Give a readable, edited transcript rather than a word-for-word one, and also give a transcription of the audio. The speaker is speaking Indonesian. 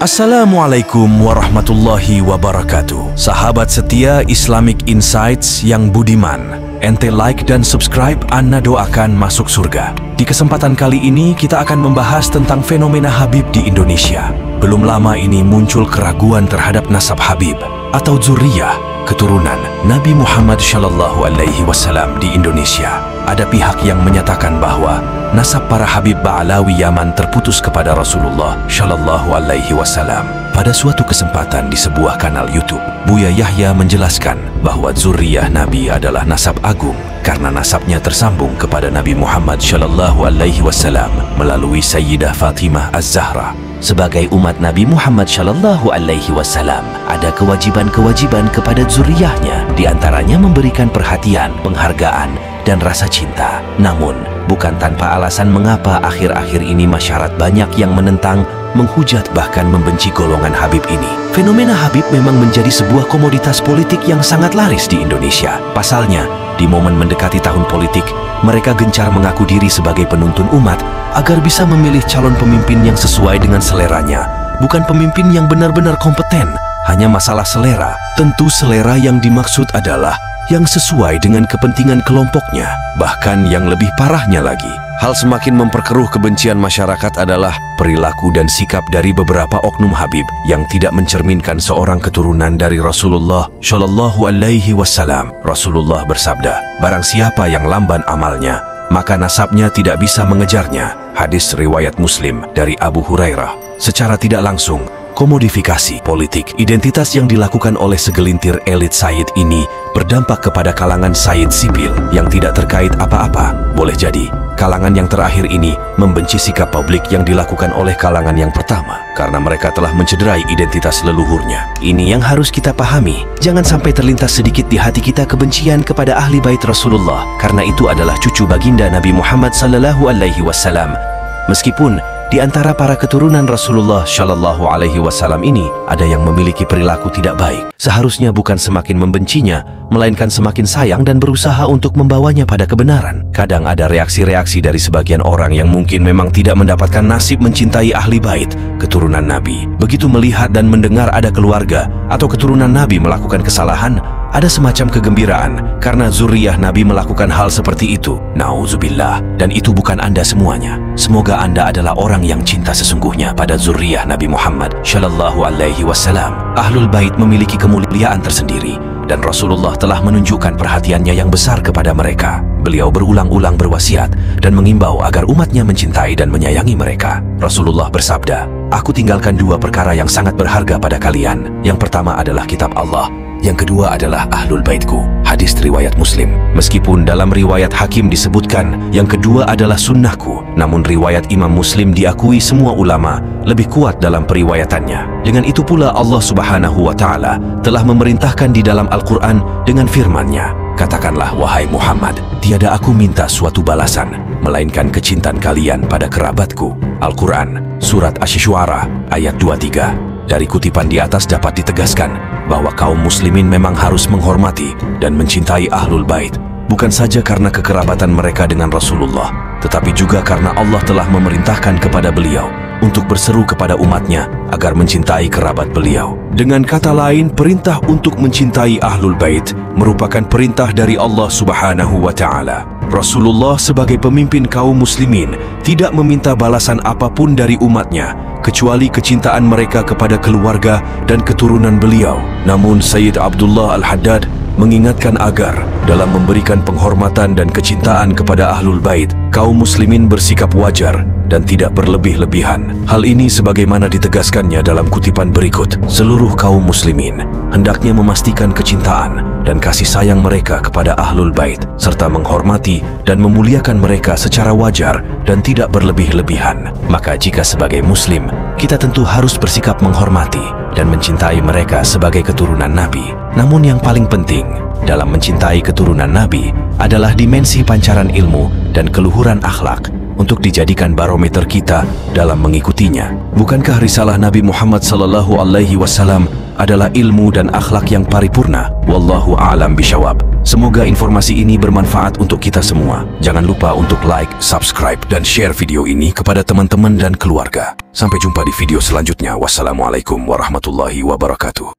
Assalamualaikum warahmatullahi wabarakatuh. Sahabat setia Islamic Insights yang budiman, ente like dan subscribe, Ana doakan masuk surga. Di kesempatan kali ini kita akan membahas tentang fenomena Habib di Indonesia. Belum lama ini muncul keraguan terhadap nasab Habib atau zuriyah, keturunan Nabi Muhammad Shallallahu Alaihi Wasallam di Indonesia. Ada pihak yang menyatakan bahwa nasab para Habib Ba'alawi Yaman terputus kepada Rasulullah Shallallahu Alaihi Wasallam. Pada suatu kesempatan di sebuah kanal YouTube, Buya Yahya menjelaskan bahwa zuriyah Nabi adalah nasab agung karena nasabnya tersambung kepada Nabi Muhammad Shallallahu Alaihi Wasallam melalui Sayyidah Fatimah Az-Zahra. Sebagai umat Nabi Muhammad Shallallahu Alaihi Wasallam, ada kewajiban-kewajiban kepada zuriyahnya, diantaranya memberikan perhatian, penghargaan, dan rasa cinta. Namun, bukan tanpa alasan mengapa akhir-akhir ini masyarakat banyak yang menentang, menghujat, bahkan membenci golongan Habib ini. Fenomena Habib memang menjadi sebuah komoditas politik yang sangat laris di Indonesia. Pasalnya, di momen mendekati tahun politik, mereka gencar mengaku diri sebagai penuntun umat agar bisa memilih calon pemimpin yang sesuai dengan seleranya. Bukan pemimpin yang benar-benar kompeten, hanya masalah selera. Tentu selera yang dimaksud adalah yang sesuai dengan kepentingan kelompoknya. Bahkan yang lebih parahnya lagi, hal semakin memperkeruh kebencian masyarakat adalah perilaku dan sikap dari beberapa oknum Habib yang tidak mencerminkan seorang keturunan dari Rasulullah Shallallahu Alaihi Wasallam. Rasulullah bersabda, barang siapa yang lamban amalnya, maka nasabnya tidak bisa mengejarnya. Hadis riwayat Muslim dari Abu Hurairah. Secara tidak langsung, komodifikasi politik identitas yang dilakukan oleh segelintir elit Sayyid ini berdampak kepada kalangan Sayyid sipil yang tidak terkait apa-apa. Boleh jadi, kalangan yang terakhir ini membenci sikap publik yang dilakukan oleh kalangan yang pertama karena mereka telah mencederai identitas leluhurnya. Ini yang harus kita pahami. Jangan sampai terlintas sedikit di hati kita kebencian kepada ahli bait Rasulullah, karena itu adalah cucu baginda Nabi Muhammad Sallallahu Alaihi Wasallam. Meskipun di antara para keturunan Rasulullah Shallallahu Alaihi Wasallam ini ada yang memiliki perilaku tidak baik, seharusnya bukan semakin membencinya, melainkan semakin sayang dan berusaha untuk membawanya pada kebenaran. Kadang ada reaksi-reaksi dari sebagian orang yang mungkin memang tidak mendapatkan nasib mencintai ahli bait, keturunan Nabi. Begitu melihat dan mendengar ada keluarga atau keturunan Nabi melakukan kesalahan, ada semacam kegembiraan karena zuriyah Nabi melakukan hal seperti itu. Nauzubillah. Dan itu bukan Anda semuanya. Semoga Anda adalah orang yang cinta sesungguhnya pada zuriyah Nabi Muhammad Shallallahu Alaihi Wasallam. Ahlul Bait memiliki kemuliaan tersendiri dan Rasulullah telah menunjukkan perhatiannya yang besar kepada mereka. Beliau berulang-ulang berwasiat dan mengimbau agar umatnya mencintai dan menyayangi mereka. Rasulullah bersabda, "Aku tinggalkan dua perkara yang sangat berharga pada kalian. Yang pertama adalah kitab Allah, yang kedua adalah ahlul baitku." Hadis riwayat Muslim. Meskipun dalam riwayat Hakim disebutkan yang kedua adalah sunnahku, namun riwayat Imam Muslim diakui semua ulama lebih kuat dalam periwayatannya. Dengan itu pula Allah Subhanahu wa Ta'ala telah memerintahkan di dalam Al-Quran dengan firman-Nya, "Katakanlah wahai Muhammad, tiada aku minta suatu balasan melainkan kecintaan kalian pada kerabatku." Al-Quran Surat Asy-Syu'ara ayat 23. Dari kutipan di atas dapat ditegaskan bahwa kaum muslimin memang harus menghormati dan mencintai ahlul bait, bukan saja karena kekerabatan mereka dengan Rasulullah, tetapi juga karena Allah telah memerintahkan kepada beliau untuk berseru kepada umatnya agar mencintai kerabat beliau. Dengan kata lain, perintah untuk mencintai ahlul bait merupakan perintah dari Allah Subhanahu wa Ta'ala. Rasulullah sebagai pemimpin kaum muslimin tidak meminta balasan apapun dari umatnya kecuali kecintaan mereka kepada keluarga dan keturunan beliau. Namun Sayyid Abdullah Al-Haddad mengingatkan agar dalam memberikan penghormatan dan kecintaan kepada ahlul bait, kaum muslimin bersikap wajar dan tidak berlebih-lebihan. Hal ini sebagaimana ditegaskannya dalam kutipan berikut, seluruh kaum muslimin hendaknya memastikan kecintaan dan kasih sayang mereka kepada ahlul bait serta menghormati dan memuliakan mereka secara wajar dan tidak berlebih-lebihan. Maka jika sebagai muslim, kita tentu harus bersikap menghormati dan mencintai mereka sebagai keturunan Nabi. Namun yang paling penting dalam mencintai keturunan Nabi adalah dimensi pancaran ilmu dan keluhuran akhlak untuk dijadikan barometer kita dalam mengikutinya. Bukankah risalah Nabi Muhammad Sallallahu Alaihi Wasallam adalah ilmu dan akhlak yang paripurna. Wallahu a'lam bishawab. Semoga informasi ini bermanfaat untuk kita semua. Jangan lupa untuk like, subscribe, dan share video ini kepada teman-teman dan keluarga. Sampai jumpa di video selanjutnya. Wassalamualaikum warahmatullahi wabarakatuh.